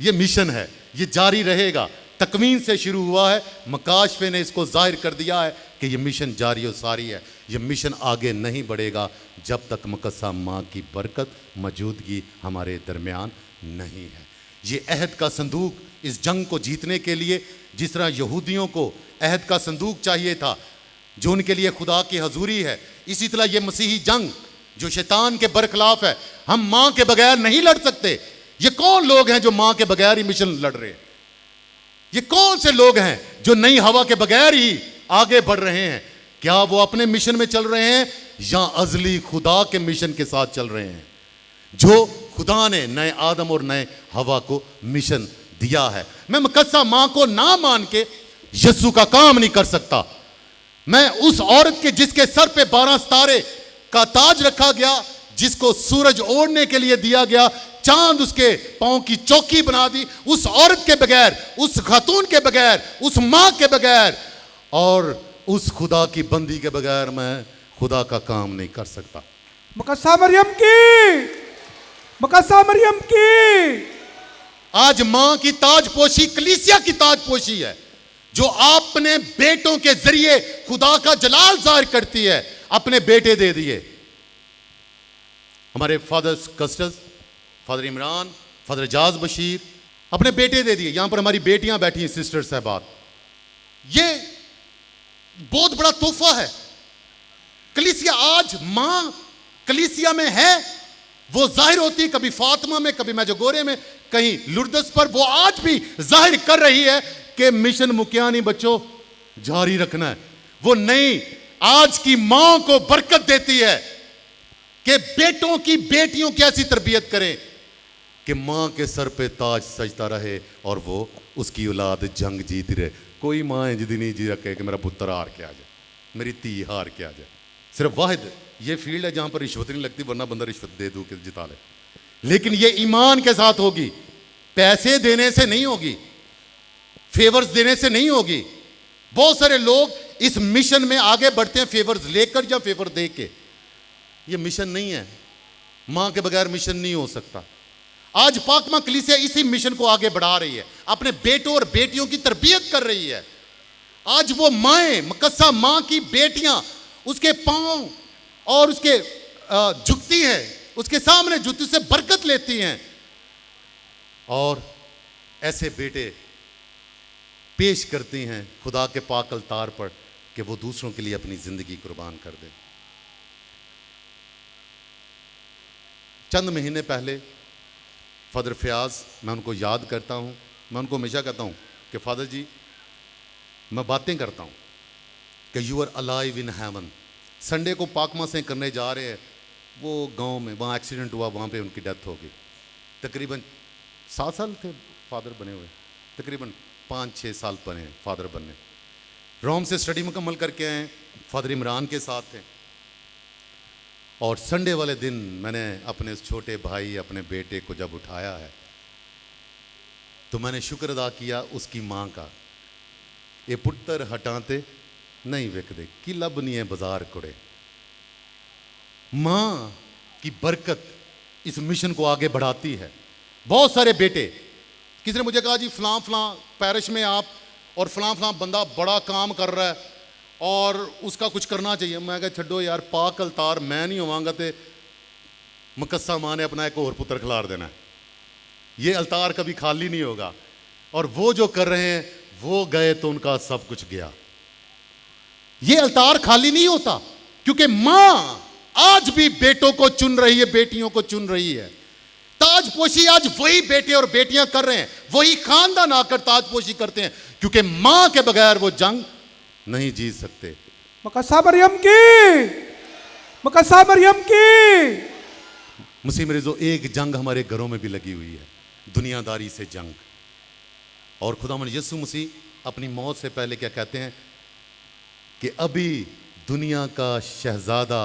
ये मिशन है, ये जारी रहेगा। तकवीन से शुरू हुआ है, मकाशफे ने इसको जाहिर कर दिया है कि ये मिशन जारी और सारी है। ये मिशन आगे नहीं बढ़ेगा जब तक मुकद्दसा माँ की बरकत, मौजूदगी हमारे दरमियान नहीं है। ये अहद का संदूक इस जंग को जीतने के लिए, जिस तरह यहूदियों को अहद का संदूक चाहिए था जो उनके लिए खुदा की हजूरी है, इसी तरह ये मसीही जंग जो शैतान के बरखिलाफ है, हम माँ के बगैर नहीं लड़ सकते। ये कौन लोग हैं जो माँ के बगैर ही मिशन लड़ रहे हैं? ये कौन से लोग हैं जो नई हवा के बगैर ही आगे बढ़ रहे हैं? क्या वो अपने मिशन में चल रहे हैं या अजली खुदा के मिशन के साथ चल रहे हैं, जो खुदा ने नए आदम और नए हवा को मिशन दिया है? मैं मुकद्दसा माँ को ना मान के यीशु का काम नहीं कर सकता। मैं उस औरत के जिसके सर पे 12 सितारे का ताज रखा गया, जिसको सूरज ओढ़ने के लिए दिया गया, चांद उसके पांव की चौकी बना दी, उस औरत के बगैर, उस खातून के बगैर, उस माँ के बगैर और उस खुदा की बंदी के बगैर मैं खुदा का काम नहीं कर सकता। मुकद्दसा मरियम की, मुकद्दसा मरियम की। आज माँ की ताजपोशी कलीसिया की ताजपोशी है, जो आप अपने बेटों के जरिए खुदा का जलाल जाहिर करती है। अपने बेटे दे दिए। हमारे father Custus, father Imran, father Ejaz Bashir अपने बेटे दे दिए। यहां पर हमारी बेटियां बैठी हैं, सिस्टर साहबात। ये बहुत बड़ा तोहफा है। कलीसिया आज मां कलीसिया में है, वो जाहिर होती है कभी फातिमा में, कभी मेजोगोरे में, कहीं लुर्दस पर। वो आज भी जाहिर कर रही है कि मिशन मुकिया नहीं बच्चों, जारी रखना है। वो नहीं, आज की मां को बरकत देती है कि बेटों की बेटियों की ऐसी तरबियत करें कि मां के सर पे ताज सजता रहे और वो उसकी औलाद जंग जीती रहे। कोई मां जिद नहीं जी रखे कि मेरा पुत्र हार के आ जाए, मेरी धी हार के आ जाए। सिर्फ वाहिद ये फील्ड है जहां पर रिश्वत नहीं लगती, वरना बंदा रिश्वत दे दू के जिता ले। लेकिन ये ईमान के साथ होगी, पैसे देने से नहीं होगी, फेवर्स देने से नहीं होगी। बहुत सारे लोग इस मिशन में आगे बढ़ते हैं फेवर्स लेकर या फेवर दे के। ये मिशन नहीं है, मां के बगैर मिशन नहीं हो सकता। आज पाकमा कलीसिया इसी मिशन को आगे बढ़ा रही है, अपने बेटों और बेटियों की तरबियत कर रही है। आज वो माएं, मुकद्दसा मां की बेटियां उसके पांव और उसके झुकती हैं, उसके सामने जुत्ती से बरकत लेती हैं। और ऐसे बेटे पेश करती हैं खुदा के पाक अलतार पर कि वो दूसरों के लिए अपनी जिंदगी कुर्बान कर दें। चंद महीने पहले फादर फयाज, मैं उनको याद करता हूँ, मैं उनको हमेशा कहता हूँ कि फादर जी मैं बातें करता हूँ कि you are alive in heaven. Sunday को पाकमा से करने जा रहे हैं, वो गांव में वहाँ एक्सीडेंट हुआ, वहाँ पे उनकी डेथ हो गई। तकरीबन 7 साल थे फादर बने हुए, तकरीबन 5-6 साल बने फादर बनने। रोम से स्टडी मुकम्मल करके आए, फादर इमरान के साथ थे। और संडे वाले दिन मैंने अपने छोटे भाई, अपने बेटे को जब उठाया है तो मैंने शुक्र अदा किया उसकी माँ का। ये पुत्र हटाते नहीं विकदे कि लब नहीं है बाजार कुड़े। माँ की बरकत इस मिशन को आगे बढ़ाती है। बहुत सारे बेटे, किसी ने मुझे कहा जी फलां फलां पैरिश में आप और फलां फलां बंदा बड़ा काम कर रहा है और उसका कुछ करना चाहिए। मैं कहा छड्डो यार, पाक अलतार मैं नहीं होवांगा तो मुकद्दसा मां ने अपना एक और पुत्र खिलार देना है। ये अलतार कभी खाली नहीं होगा। और वो जो कर रहे हैं वो गए तो उनका सब कुछ गया। ये अलतार खाली नहीं होता, क्योंकि मां आज भी बेटों को चुन रही है, बेटियों को चुन रही है। ताजपोशी आज वही बेटे और बेटियां कर रहे हैं, वही खानदान आकर ताजपोशी करते हैं, क्योंकि मां के बगैर वो जंग नहीं जीत सकते। मुकद्दसा मरियम की, मुकद्दसा मरियम की। मसीह मरीजों, एक जंग हमारे घरों में भी लगी हुई है, दुनियादारी से जंग। और खुदावंद यीशु मसीह अपनी मौत से पहले क्या कहते हैं कि अभी दुनिया का शहजादा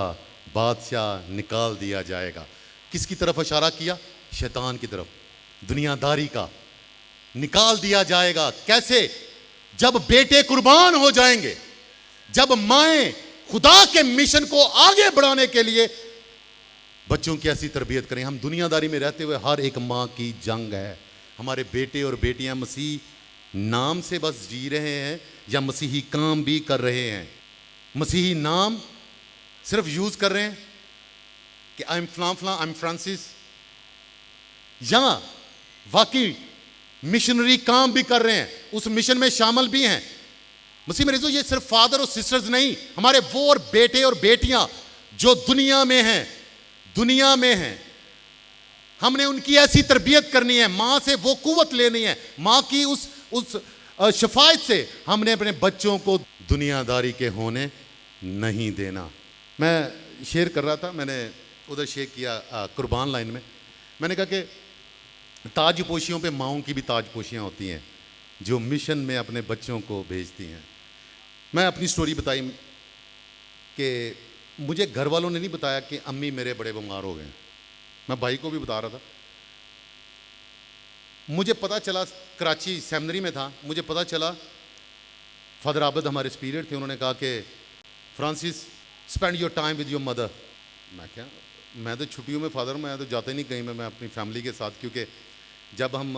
बादशाह निकाल दिया जाएगा। किसकी तरफ इशारा किया? शैतान की तरफ। दुनियादारी का निकाल दिया जाएगा। कैसे? जब बेटे कुर्बान हो जाएंगे, जब माएं खुदा के मिशन को आगे बढ़ाने के लिए बच्चों की ऐसी तरबियत करें। हम दुनियादारी में रहते हुए हर एक मां की जंग है। हमारे बेटे और बेटियां मसीह नाम से बस जी रहे हैं या मसीही काम भी कर रहे हैं? मसीही नाम सिर्फ यूज कर रहे हैं कि आई एम फलां फलां, आई एम फ्रांसिस, या वाकई मिशनरी काम भी कर रहे हैं, उस मिशन में शामिल भी हैं? मसीह मरीजों, ये सिर्फ फादर और सिस्टर्स नहीं, हमारे वो और बेटे और बेटियां जो दुनिया में हैं, दुनिया में हैं, हमने उनकी ऐसी तरबियत करनी है। मां से वो कुव्वत लेनी है, मां की उस शफायत से हमने अपने बच्चों को दुनियादारी के होने नहीं देना। मैं शेयर कर रहा था, मैंने उधर शेयर किया कुर्बान लाइन में। मैंने कहा कि ताजपोशियों पे माओं की भी ताजपोशियाँ होती हैं जो मिशन में अपने बच्चों को भेजती हैं। मैं अपनी स्टोरी बताई कि मुझे घर वालों ने नहीं बताया कि अम्मी मेरे बड़े बीमार हो गए। मैं भाई को भी बता रहा था। मुझे पता चला, कराची सेमिनरी में था, मुझे पता चला फादर आबद हमारे स्पिरिट थे, उन्होंने कहा कि Francis spend your time with your mother. मैं क्या, मैं तो छुट्टियों में फादर, मैं तो जाता ही नहीं कहीं, मैं अपनी फैमिली के साथ, क्योंकि जब हम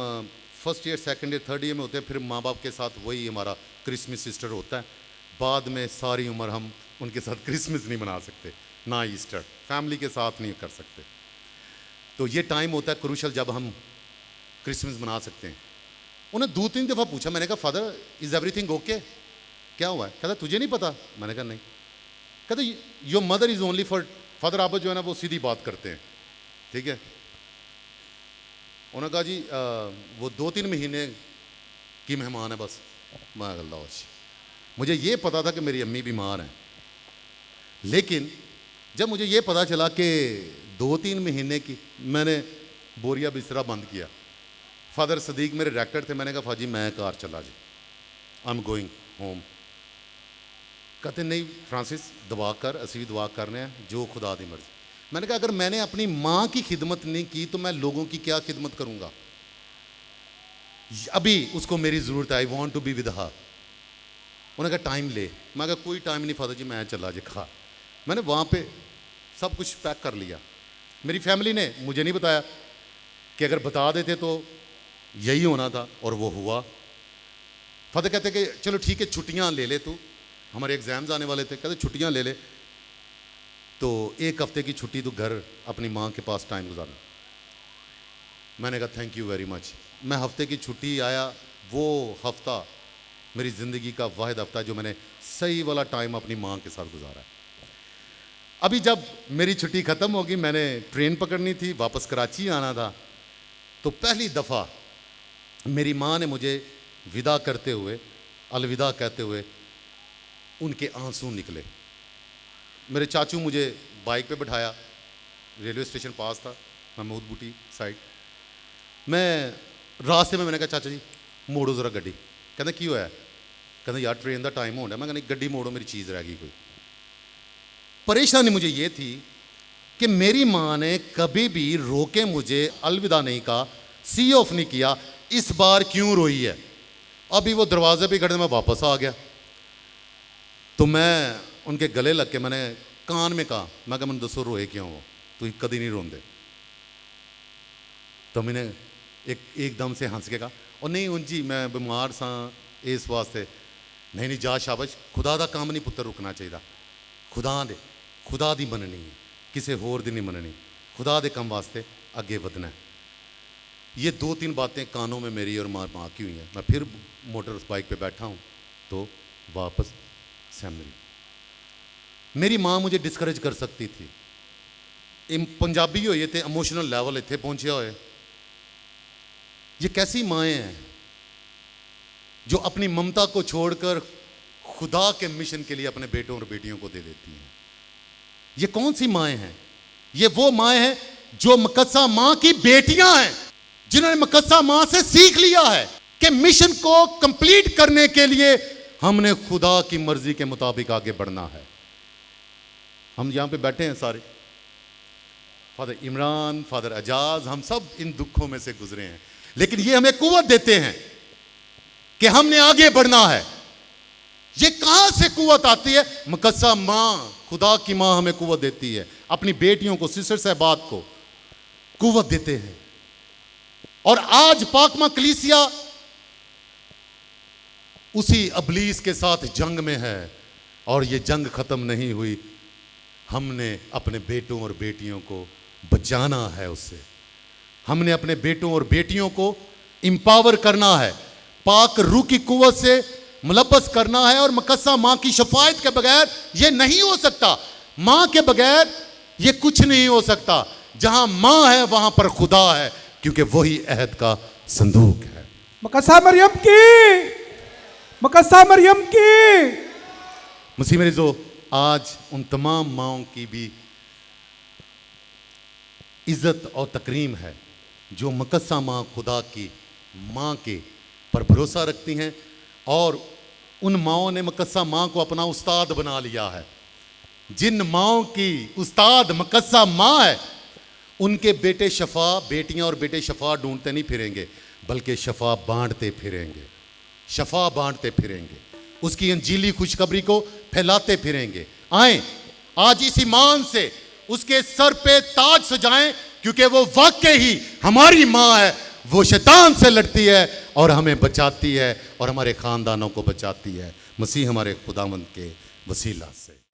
first year, second year, third year में होते हैं, फिर माँ बाप के साथ वही हमारा क्रिसमस ईस्टर होता है। बाद में सारी उम्र हम उनके साथ क्रिसमस नहीं मना सकते, ना ईस्टर, फैमिली के साथ नहीं कर सकते। तो ये टाइम होता है क्रूशल जब हम क्रिसमस मना सकते हैं। उन्हें 2-3 दफ़ा पूछा, मैंने कहा फादर इज़ एवरीथिंग ओके, क्या हुआ है? कहता तुझे नहीं पता? मैंने कहा नहीं। कहते your mother is only for, father आप जो है ना वो सीधी बात करते हैं, ठीक है। उन्होंने कहा जी वो 2-3 महीने की मेहमान है बस। मैं अल्लाह, मुझे ये पता था कि मेरी अम्मी बीमार हैं, लेकिन जब मुझे ये पता चला कि 2-3 महीने की, मैंने बोरिया बिस्तरा बंद किया। फादर सदीक मेरे डायरेक्टर थे, मैंने कहा फाजी मैं कार चला जी, आई एम गोइंग होम। कहते नहीं फ्रांसिस दुआ कर, असी भी दुआ कर रहे हैं, जो खुदा दी मर्जी। मैंने कहा अगर मैंने अपनी माँ की खिदमत नहीं की तो मैं लोगों की क्या खिदमत करूँगा? अभी उसको मेरी ज़रूरत है, I want to be with her. उन्होंने कहा टाइम ले। मैं कहा कोई टाइम नहीं फादर जी, मैं चला जी खा। मैंने वहाँ पे सब कुछ पैक कर लिया। मेरी फैमिली ने मुझे नहीं बताया कि अगर बता देते तो यही होना था, और वो हुआ। फादर कहते कि चलो ठीक है छुट्टियाँ ले ले तू, हमारे एग्ज़ाम्स आने वाले थे, कहते छुट्टियाँ ले ले, तो 1 हफ्ते की छुट्टी तो घर अपनी माँ के पास टाइम गुजारना। मैंने कहा थैंक यू वेरी मच। मैं हफ्ते की छुट्टी आया, वो हफ्ता मेरी ज़िंदगी का वाहिद हफ्ता जो मैंने सही वाला टाइम अपनी माँ के साथ गुजारा। अभी जब मेरी छुट्टी ख़त्म होगी, मैंने ट्रेन पकड़नी थी, वापस कराची आना था, तो पहली दफ़ा मेरी माँ ने मुझे विदा करते हुए, अलविदा कहते हुए, उनके आंसू निकले। मेरे चाचू मुझे बाइक पे बिठाया, रेलवे स्टेशन पास था, महमूद बूटी साइड। मैं रास्ते में मैंने कहा चाचा जी मोड़ो ज़रा गड्डी। कहते क्यों है? कहते यार ट्रेन का टाइम होना। मैं कहना गड्डी मोड़ो, मेरी चीज़ रह गई कोई। परेशानी मुझे ये थी कि मेरी माँ ने कभी भी रोके मुझे अलविदा नहीं कहा, सी ऑफ नहीं किया, इस बार क्यों रोई है? अभी वो दरवाजे पे खड़े, मैं वापस आ गया तो मैं उनके गले लग के मैंने कान में कहा, मैं कहा मैंने दसो रोए क्यों हो, तुम कभी नहीं रोंदे। तो मैंने एकदम से हंस के कहा और नहीं उन जी मैं बीमार सा इस वास्ते। नहीं नहीं जा शाबाश, खुदा दा काम नहीं पुत्तर रुकना चाहिए, खुदा दी मननी है, किसी होर दी नहीं मननी, खुदा दे काम वास्ते अगे ਵਧਣਾ है। ये 2-3 बातें कानों में मेरी और माँ की हुई हैं। मैं फिर मोटर बाइक पे बैठा हूँ तो वापस सैमरी। मेरी माँ मुझे डिस्करेज कर सकती थी, पंजाबी होए थे इमोशनल लैवल इतने पहुँचे हुए। ये कैसी माएँ हैं जो अपनी ममता को छोड़कर खुदा के मिशन के लिए अपने बेटों और बेटियों को दे देती हैं? ये कौन सी माएँ हैं? ये वो माएँ हैं जो मुकद्दसा माँ की बेटियां हैं, जिन्होंने मुकद्दसा माँ से सीख लिया है कि मिशन को कंप्लीट करने के लिए हमने खुदा की मर्जी के मुताबिक आगे बढ़ना है। हम यहां पे बैठे हैं सारे, फादर इमरान, फादर एजाज, हम सब इन दुखों में से गुजरे हैं, लेकिन ये हमें कुव्वत देते हैं कि हमने आगे बढ़ना है। ये कहां से कुव्वत आती है? मुकद्दसा माँ, खुदा की माँ हमें कुव्वत देती है, अपनी बेटियों को, सिस्टर साहबात को कुव्वत देते हैं। और आज पाकमा कलीसिया उसी अबलीस के साथ जंग में है और ये जंग खत्म नहीं हुई। हमने अपने बेटों और बेटियों को बचाना है उससे, हमने अपने बेटों और बेटियों को इंपावर करना है, पाक रूह की कुव्वत से मुलब्बस करना है। और मुकद्दसा माँ की शफायत के बगैर ये नहीं हो सकता, माँ के बगैर ये कुछ नहीं हो सकता। जहां माँ है वहां पर खुदा है, क्योंकि वही अहद का संदूक है। मुकद्दसा मरियम की, मुकद्दसा मरियम की। मसीह मेरे जो आज उन तमाम माँओं की भी इज्जत और तकरीम है जो मुकद्दसा माँ, खुदा की माँ के पर भरोसा रखती हैं, और उन माँओं ने मुकद्दसा माँ को अपना उस्ताद बना लिया है। जिन माँओं की उस्ताद मुकद्दसा माँ है, उनके बेटे शफा, बेटियां और बेटे शफा ढूंढते नहीं फिरेंगे, बल्कि शफा बांटते फिरेंगे, शफा बांटते फिरेंगे, उसकी अंजीली खुशखबरी को फैलाते फिरेंगे। आए आज इस ईमान से उसके सर पे ताज सजाएं, क्योंकि वो वाकई ही हमारी माँ है वो शैतान से लड़ती है और हमें बचाती है और हमारे ख़ानदानों को बचाती है, मसीह हमारे खुदावंद के वसीला से।